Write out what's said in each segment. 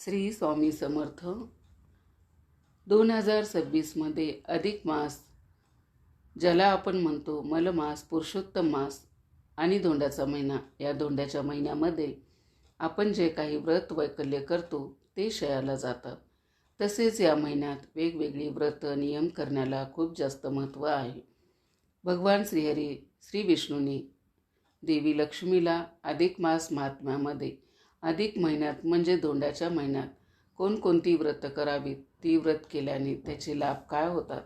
श्री स्वामी समर्थ. 2026मध्ये अधिक मास, ज्याला आपण म्हणतो मलमास, पुरुषोत्तम मास आणि धोंड्याचा महिना, या धोंड्याच्या महिन्यामध्ये आपण जे काही व्रत वैकल्य करतो ते क्षयाला जातात. तसेच या महिन्यात वेगवेगळी व्रत नियम करण्याला खूप जास्त महत्त्व आहे. भगवान श्रीहरी श्री विष्णूंनी देवी लक्ष्मीला अधिक मास महात्म्यामध्ये अधिक महिन्यात म्हणजे धोंड्याच्या महिन्यात कोणकोणती व्रत करावीत, ती व्रत केल्याने त्याचे लाभ काय होतात,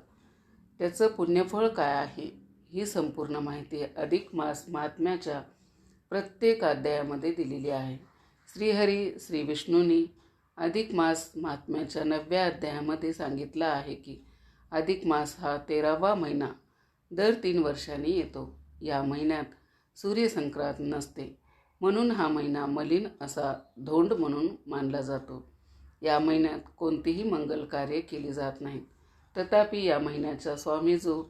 त्याचं पुण्यफळ काय आहे, ही संपूर्ण माहिती अधिक मास महात्म्याच्या प्रत्येक अध्यायामध्ये दिलेली आहे. श्रीहरी श्री विष्णूंनी अधिक मास महात्म्याच्या 9व्या अध्यायामध्ये सांगितलं आहे की अधिक मास हा 13वा महिना दर 3 वर्षांनी येतो. या महिन्यात सूर्यसंक्रांत नसते, म्हणून हा महिना मलिन असा धोंड म्हणून मानला जातो. या महिन्यात कोणतीही मंगल कार्य केली जात नाहीत. तथापि या महिन्याचा स्वामी जो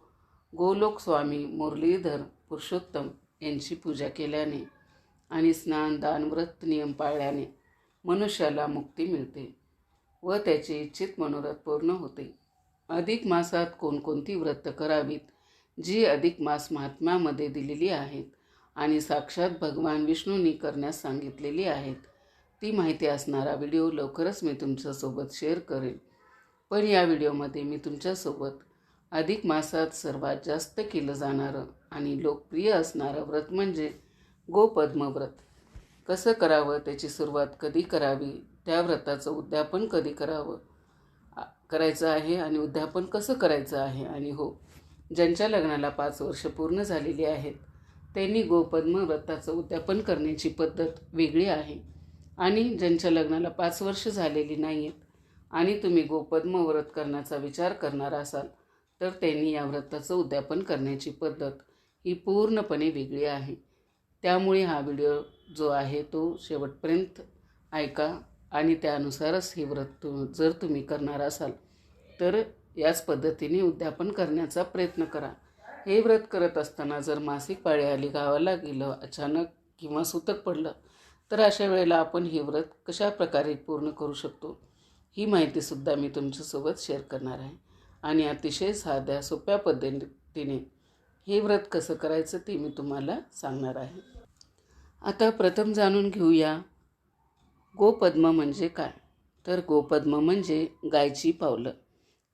गोलोक स्वामी मुरलीधर पुरुषोत्तम यांची पूजा केल्याने आणि स्नान दान व्रत नियम पाळल्याने मनुष्याला मुक्ती मिळते व त्याचे इच्छित मनोरथ पूर्ण होते. अधिक मासात कोणकोणती व्रत करावीत, जी अधिक मास महात्म्यामध्ये दिलेली आहेत आणि साक्षात भगवान विष्णूंनी करण्यास सांगितलेली आहेत, ती माहिती असणारा व्हिडिओ लवकरच मी तुमच्यासोबत शेअर करेन. पण या व्हिडिओमध्ये मी तुमच्यासोबत अधिक मासात सर्वात जास्त केलं जाणारं आणि लोकप्रिय असणारं व्रत म्हणजे गोपद्म व्रत. कसं करावं, त्याची सुरुवात कधी करावी, त्या व्रताचं उद्यापन कधी करायचं आहे आणि उद्यापन कसं करायचं आहे. आणि हो, ज्यांच्या लग्नाला 5 वर्ष पूर्ण झालेली आहेत त्यांनी गोपद्म व्रताचं उद्यापन करण्याची पद्धत वेगळी आहे. आणि ज्यांच्या लग्नाला 5 वर्ष झालेली नाही आहेत आणि तुम्ही गोपद्म व्रत करण्याचा विचार करणार असाल तर त्यांनी या व्रताचं उद्यापन करण्याची पद्धत ही पूर्णपणे वेगळी आहे. त्यामुळे हा व्हिडिओ जो आहे तो शेवटपर्यंत ऐका आणि त्यानुसारच हे व्रत जर तुम्ही करणार असाल तर याच पद्धतीने उद्यापन करण्याचा प्रयत्न करा. हे व्रत करत असताना जर मासिक पाळी आली, गावाला गेलं अचानक किंवा सुतक पडलं तर अशा वेळेला आपण हे व्रत कशा प्रकारे पूर्ण करू शकतो, ही माहितीसुद्धा मी तुमच्यासोबत शेअर करणार आहे. आणि अतिशय साध्या सोप्या पद्धतीने हे व्रत कसं करायचं ते मी तुम्हाला सांगणार आहे. आता प्रथम जाणून घेऊया गोपद्म म्हणजे काय. तर गोपद्म म्हणजे गायची पावलं.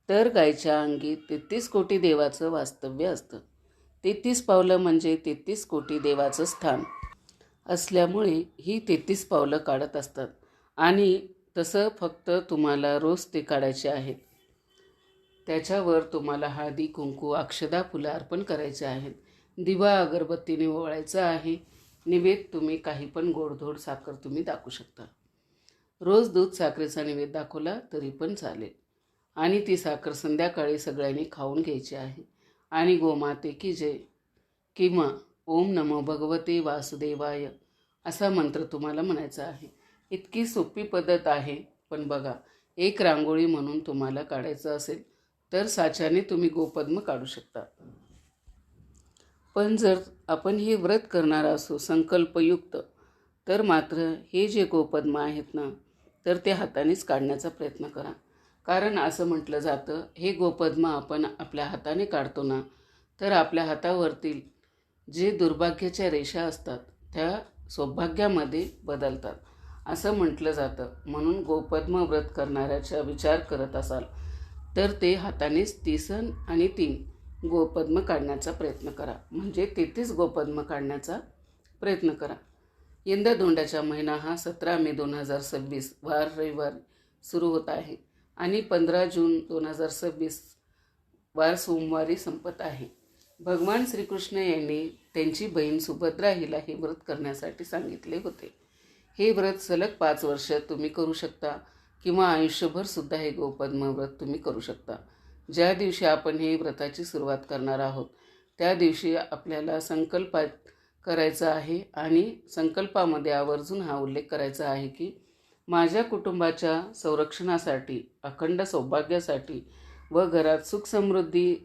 तर गायच्या अंगी 33 कोटी देवाचं वास्तव्य असतं. 33 पावलं म्हणजे 33 कोटी देवाचं स्थान असल्यामुळे ही 33 पावलं काढत असतात. आणि तसं फक्त तुम्हाला रोज ते काढायचे आहेत. त्याच्यावर तुम्हाला हळदी कुंकू अक्षदा फुलं अर्पण करायचे आहेत. दिवा अगरबत्तीने ओवाळायचा आहे. निवेद तुम्ही काही पण गोडधोड साखर तुम्ही दाखवू शकता. रोज दूध साखरेचा निवेद दाखवला तरी पण चालेल. आणि ती साखर संध्याकाळी सगळ्यांनी खाऊन घ्यायची आहे. आणि गोमाते की जय किंवा ओम नमो भगवते वासुदेवाय असा मंत्र तुम्हाला म्हणायचा आहे. इतकी सोपी पद्धत आहे. पण बघा, एक रांगोळी म्हणून तुम्हाला काढायचं असेल तर साच्याने तुम्ही गोपद्म काढू शकता. पण जर आपण हे व्रत करणार असो संकल्पयुक्त तर मात्र हे जे गोपद्म आहेत ना, तर ते हातानेच काढण्याचा प्रयत्न करा. कारण असं म्हटलं जातं, हे गोपद्म आपण आपल्या हाताने काढतो ना, तर आपल्या हातावरतील जे दुर्भाग्याच्या रेषा असतात त्या सौभाग्यामध्ये बदलतात असं म्हटलं जातं. म्हणून गोपद्म व्रत करणाऱ्याचा विचार करत असाल तर ते हातानेच 30 आणि 3 गोपद्म काढण्याचा प्रयत्न करा. म्हणजे 33 गोपद्म काढण्याचा प्रयत्न करा. यंदा धोंड्याचा महिना हा 17 मे 2026 वार रविवार सुरू होत आहे आणि 15 जून 2026 वार सोमवारी संपत आहे. भगवान श्रीकृष्ण यांनी त्यांची बहीण सुभद्रा हिला हे व्रत करण्यासाठी सांगितले होते. हे व्रत सलग 5 वर्ष तुम्ही करू शकता किंवा आयुष्यभरसुद्धा हे गोपद्म व्रत तुम्ही करू शकता. ज्या दिवशी आपण हे व्रताची सुरुवात करणार आहोत त्या दिवशी आपल्याला संकल्प करायचा आहे आणि संकल्पामध्ये आवर्जून हा उल्लेख करायचा आहे की माझ्या कुटुंबाच्या संरक्षणासाठी, अखंड सौभाग्यासाठी व घरात सुख समृद्धी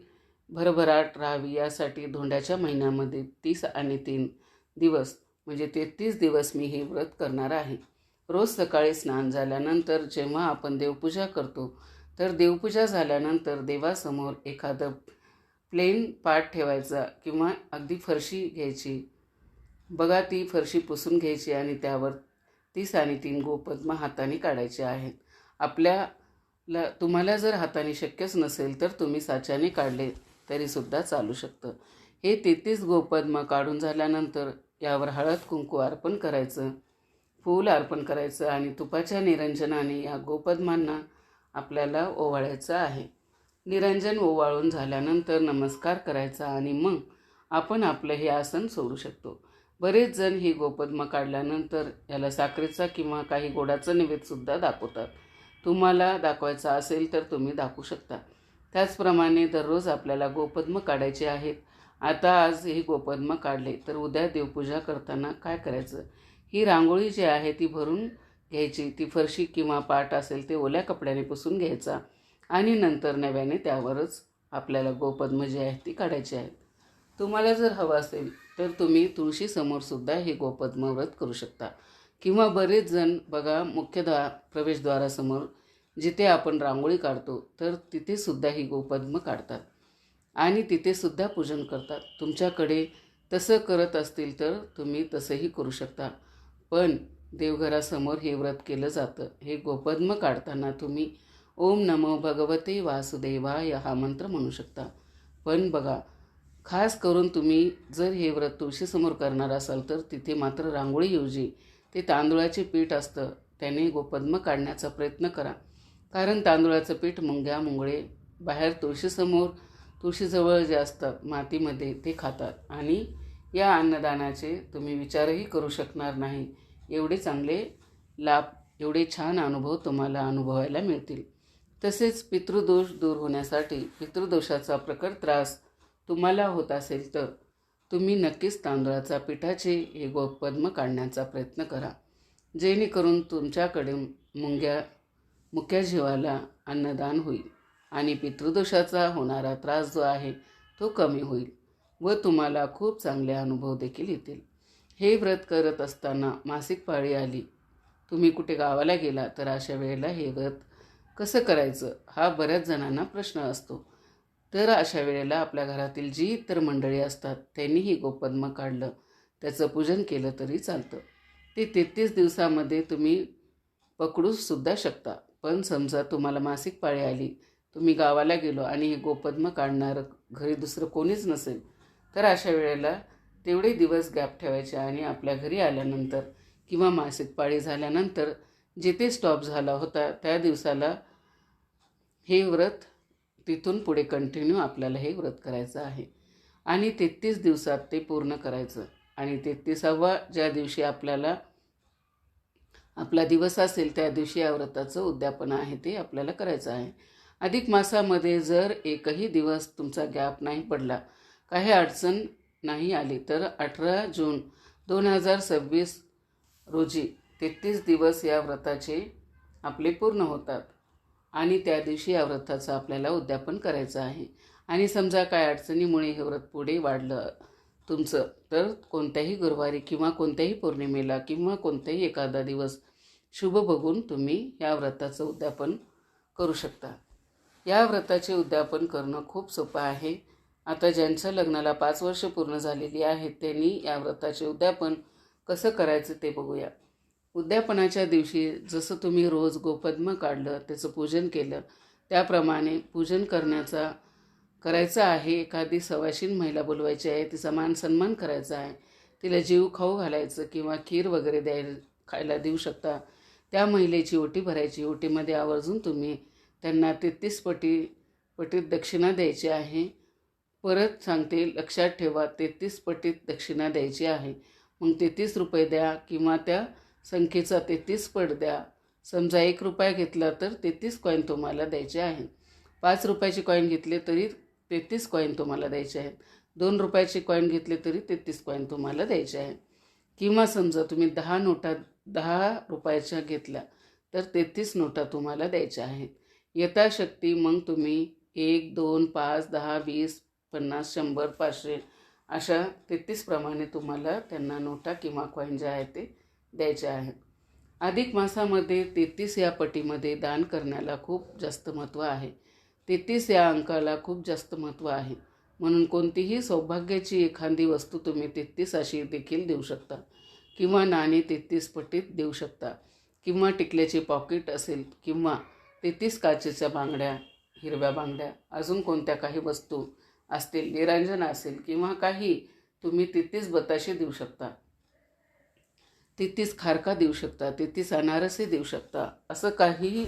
भरभराट राहावी यासाठी धोंड्याच्या महिन्यामध्ये 30 आणि 3 दिवस म्हणजे 33 दिवस मी हे व्रत करणार आहे. रोज सकाळी स्नान झाल्यानंतर जेव्हा आपण देवपूजा करतो, तर देवपूजा झाल्यानंतर देवासमोर एखादं प्लेन पाट ठेवायचा किंवा अगदी फरशी घ्यायची. बघा, ती फरशी पुसून घ्यायची आणि त्यावर 30 आणि 3 गोपद्म हाताने काढायचे आहेत. तुम्हाला जर हाताने शक्यच नसेल तर तुम्ही साच्याने काढले तरीसुद्धा चालू शकतं. हे 33 गोपद्म काढून झाल्यानंतर यावर हळद कुंकू अर्पण करायचं, फूल अर्पण करायचं आणि तुपाच्या निरंजनाने या गोपद्मांना आपल्याला ओवाळायचं आहे. निरंजन ओवाळून झाल्यानंतर नमस्कार करायचा आणि मग आपण आपलं हे आसन सोडू शकतो. बरेच जण ही गोपद्म काढल्यानंतर याला साखरेचा किंवा काही गोडाचा नैवेद्यसुद्धा दाखवतात. तुम्हाला दाखवायचा असेल तर तुम्ही दाखवू शकता. त्याचप्रमाणे दररोज आपल्याला गोपद्म काढायचे आहेत. आता आज ही गोपद्म काढले तर उद्या देवपूजा करताना काय करायचं, ही रांगोळी जी आहे ती भरून घ्यायची. ती फरशी किंवा पाट असेल ते ओल्या कपड्याने पुसून घ्यायचा आणि नंतर नव्याने त्यावरच आपल्याला गोपद्म जी आहेत ती काढायची आहेत. तुम्हाला जर हवं असेल तर तुम्ही तुळशीसमोरसुद्धा हे गोपद्म व्रत करू शकता किंवा बरेच जण बघा प्रवेशद्वारासमोर जिथे आपण रांगोळी काढतो तर तिथेसुद्धा ही गोपद्म काढतात आणि तिथेसुद्धा पूजन करतात. तुमच्याकडे तसं करत असतील तर तुम्ही तसंही करू शकता. पण देवघरासमोर हे व्रत केलं जातं. हे गोपद्म काढताना तुम्ही ओम नमो भगवते वासुदेवाय हा मंत्र म्हणू शकता. पण बघा, खास करून तुम्ही जर हे व्रत तुळशीसमोर करणार असाल तर तिथे मात्र रांगोळीऐवजी ते तांदूळाचे पीठ असतं, त्याने गोपद्म काढण्याचा प्रयत्न करा. कारण तांदूळाचं पीठ मुंग्या-मुंगळे बाहेर तुळशीजवळ जे असतात मातीमध्ये ते खातात आणि या अन्नदानाचे तुम्ही विचारही करू शकणार नाही. एवढे चांगले लाभ, एवढे छान अनुभव तुम्हाला अनुभवायला मिळतील. तसेच पितृदोष दूर होण्यासाठी, पितृदोषाचा प्रखर त्रास तुम्हाला होत असेल तर तुम्ही नक्कीच तांदळाचा पिठाचे हे गोपद्म काढण्याचा प्रयत्न करा, जेणेकरून तुमच्याकडे मुक्या जीवाला अन्नदान होईल आणि पितृदोषाचा होणारा त्रास जो आहे तो कमी होईल व तुम्हाला खूप चांगले अनुभव देखील येतील. हे व्रत करत असताना मासिक पाळी आली, तुम्ही कुठे गावाला गेला तर अशा वेळेला हे व्रत कसं करायचं हा बऱ्याच जणांना प्रश्न असतो. तर अशा वेळेला आपल्या घरातील जी इतर मंडळी असतात त्यांनीही गोपद्म काढलं, त्याचं पूजन केलं तरी चालतं. ते 33 दिवसामध्ये तुम्ही पकडूसुद्धा शकता. पण समजा तुम्हाला मासिक पाळी आली, तुम्ही गावाला गेलो आणि हे गोपद्म काढणारं घरी दुसरं कोणीच नसेल तर अशा वेळेला तेवढे दिवस गॅप ठेवायचे आणि आपल्या घरी आल्यानंतर किंवा मासिक पाळी झाल्यानंतर जिथे स्टॉप झाला होता त्या दिवसाला हे व्रत तिथून पुढे कंटिन्यू आपल्याला हे व्रत करायचं आहे आणि 33 दिवसात ते पूर्ण करायचं. आणि 33वा ज्या दिवशी आपला दिवस असेल त्या दिवशी या व्रताचं उद्यापन आहे ते आपल्याला करायचं आहे. अधिक मासामध्ये जर एकही दिवस तुमचा गॅप नाही पडला, काही अडचण नाही आली तर 18 जून 2026 रोजी 33 दिवस या व्रताचे आपले पूर्ण होतात आणि त्या दिवशी या व्रताचं आपल्याला उद्यापन करायचं आहे. आणि समजा काय अडचणीमुळे हे व्रत पुढे वाढलं तुमचं तर कोणत्याही गुरुवारी किंवा कोणत्याही पौर्णिमेला किंवा कोणत्याही एखादा दिवस शुभ बघून तुम्ही या व्रताचं उद्यापन करू शकता. या व्रताचे उद्यापन करणं खूप सोपं आहे. आता ज्यांच्या लग्नाला 5 वर्ष पूर्ण झालेली आहेत त्यांनी या व्रताचे उद्यापन कसं करायचं ते बघूया. उद्यापनाच्या दिवशी जसं तुम्ही रोज गोपद्म काढलं, त्याचं पूजन केलं, त्याप्रमाणे पूजन करायचं आहे. एखादी सवाशीण महिला बोलवायची आहे, तिचा मान सन्मान करायचा आहे, तिला जीव खाऊ घालायचं किंवा खीर वगैरे खायला देऊ शकता. त्या महिलेची ओटी भरायची. ओटीमध्ये आवर्जून तुम्ही त्यांना 33 पटीत दक्षिणा द्यायची आहे. परत सांगते, लक्षात ठेवा, 33 पटीत दक्षिणा द्यायची आहे. मग 33 रुपये द्या किंवा त्या संख्येचा 33 पट द्या. समजा 1 रुपया घेतला तर 33 कॉईन तुम्हाला द्यायचे आहेत. 5 रुपयाचे कॉईन घेतले तरी 33 कॉईन तुम्हाला द्यायचे आहेत. 2 रुपयाचे कॉईन घेतले तरी 33 कॉईन तुम्हाला द्यायचे आहेत. किंवा समजा तुम्ही 10 रुपयाच्या घेतल्या तर 33 नोटा तुम्हाला द्यायच्या आहेत. यथाशक्ती मग तुम्ही 1, 2, 5, 10, 20, 50, 100, 500 अशा 33 प्रमाणे तुम्हाला त्यांना नोटा किंवा कॉईन जे आहेत ते द्यायचे आहेत. अधिक मासामध्ये 33 या पटीमध्ये दान करण्याला खूप जास्त महत्त्व आहे. 33 या अंकाला खूप जास्त महत्त्व आहे. म्हणून कोणतीही सौभाग्याची एखादी वस्तू तुम्ही 33 अशी देखील देऊ शकता, किंवा नाणी 33 पटीत देऊ शकता, किंवा टिकल्याची पॉकेट असेल, किंवा 33 काचेच्या बांगड्या, हिरव्या बांगड्या, अजून कोणत्या काही वस्तू असतील, निरांजन असेल, किंवा काही तुम्ही 33 बताशे देऊ शकता, 33 खारका देऊ शकता, 33 अनारसे देऊ शकता. असं काहीही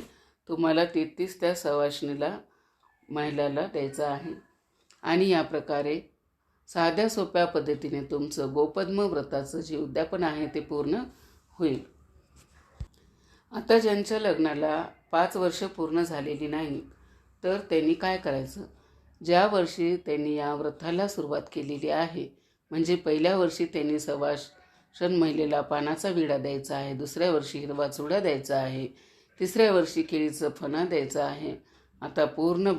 तुम्हाला 33 त्या सवाष्णीला, महिलाला द्यायचं आहे. आणि या प्रकारे साध्या सोप्या पद्धतीने तुमचं गोपद्म व्रताचं जे उद्यापन आहे ते पूर्ण होईल. आता ज्यांच्या लग्नाला 5 वर्ष पूर्ण झालेली नाही, तर त्यांनी काय करायचं? ज्या वर्षी त्यांनी या व्रताला सुरुवात केलेली आहे, म्हणजे पहिल्या वर्षी त्यांनी सवाष्ण महिलेला पानाचा विडा द्यायचा आहे, दुसऱ्या वर्षी हिरवा चुडा द्यायचा आहे, तिसऱ्या वर्षी केळीचं फणा द्यायचं आहे. आता पूर्ण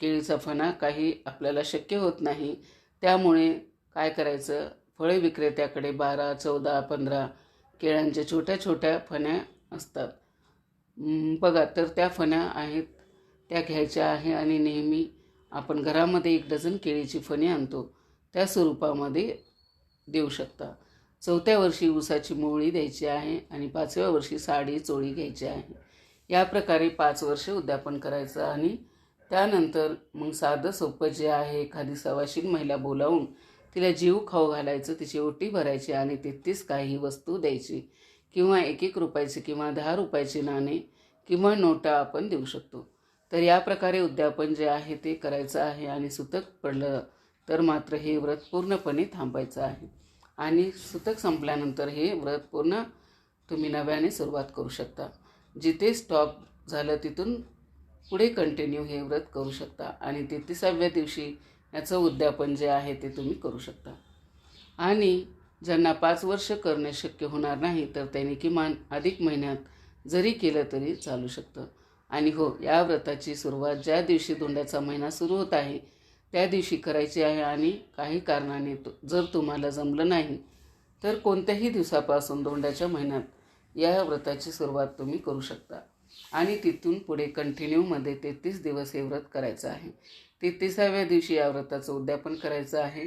केळीचा फणा काही आपल्याला शक्य होत नाही, त्यामुळे काय करायचं? फळे विक्रेत्याकडे 12, 14, 15 केळ्यांच्या छोट्या छोट्या फण्या असतात बघा, तर त्या फण्या आहेत त्या घ्यायच्या आहे. आणि नेहमी आपण घरामध्ये 1 डझन केळीची फणी आणतो, त्या स्वरूपामध्ये देऊ शकता. 4थ्या वर्षी ऊसाची मोहळी द्यायची आहे, आणि 5व्या वर्षी साडी चोळी घ्यायची आहे. या प्रकारे 5 वर्ष उद्यापन करायचं. आणि त्यानंतर मग साधं सोपं जे आहे, एखादी सवाशीण महिला बोलावून तिला जीव खाऊ घालायचं, तिची ओटी भरायची, आणि 33 काही वस्तू द्यायची, किंवा 1-1 रुपयाची किंवा 10 रुपयाची नाणे किंवा नोटा आपण देऊ शकतो. तर या प्रकारे उद्यापन जे आहे ते करायचं आहे. आणि सुतक पडलं तर मात्र हे व्रत पूर्णपणे थांबायचं आहे. आणि सुतक संपल्यानंतर हे व्रत पूर्ण तुम्ही नव्याने सुरुवात करू शकता. जिथे स्टॉप झालं तिथून पुढे कंटिन्यू हे व्रत करू शकता. आणि 33व्या दिवशी याचं उद्यापन जे आहे ते तुम्ही करू शकता. आणि ज्यांना 5 वर्ष करणे शक्य होणार नाही, तर त्यांनी किमान अधिक महिन्यात जरी केलं तरी चालू शकतं. आणि हो, या व्रताची सुरुवात ज्या दिवशी धोंड्याचा महिना सुरू होत आहे त्या दिवशी करायची आहे. आणि काही कारणाने जर तुम्हाला जमलं नाही, तर कोणत्याही दिवसापासून धोंड्याच्या महिन्यात या व्रताची सुरुवात तुम्ही करू शकता. आणि तिथून पुढे कंटिन्यूमध्ये 33 दिवस हे व्रत करायचं आहे. 33व्या दिवशी या व्रताचं उद्यापन करायचं आहे.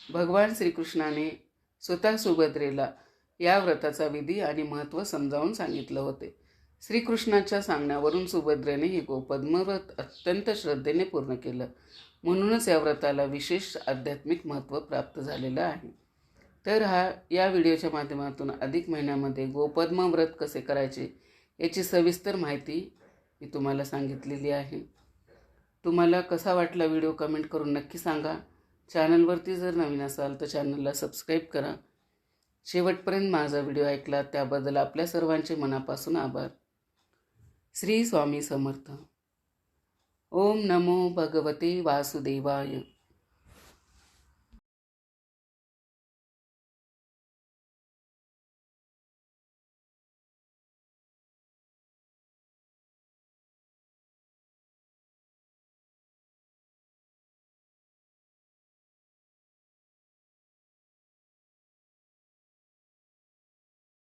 भगवान श्रीकृष्णाने स्वतः सुभद्रेला या व्रताचा विधी आणि महत्त्व समजावून सांगितलं होते. श्रीकृष्णाच्या सांगण्यावरून सुभद्रेने हे गोपद्म व्रत अत्यंत श्रद्धेने पूर्ण केलं. म्हणूनच या व्रताला विशेष आध्यात्मिक महत्त्व प्राप्त झालेलं आहे. तर या व्हिडिओच्या माध्यमातून अधिक महिन्यामध्ये गोपद्म व्रत कसे करायचे याची सविस्तर माहिती मी तुम्हाला सांगितलेली आहे. तुम्हाला कसा वाटला व्हिडिओ कमेंट करून नक्की सांगा. चॅनलवरती जर नवीन असाल तर चॅनलला सबस्क्राईब करा. शेवटपर्यंत माझा व्हिडिओ ऐकला त्याबद्दल आपल्या सर्वांचे मनापासून आभार. श्री स्वामी समर्थ. ओम नमो भगवते वासुदेवाय.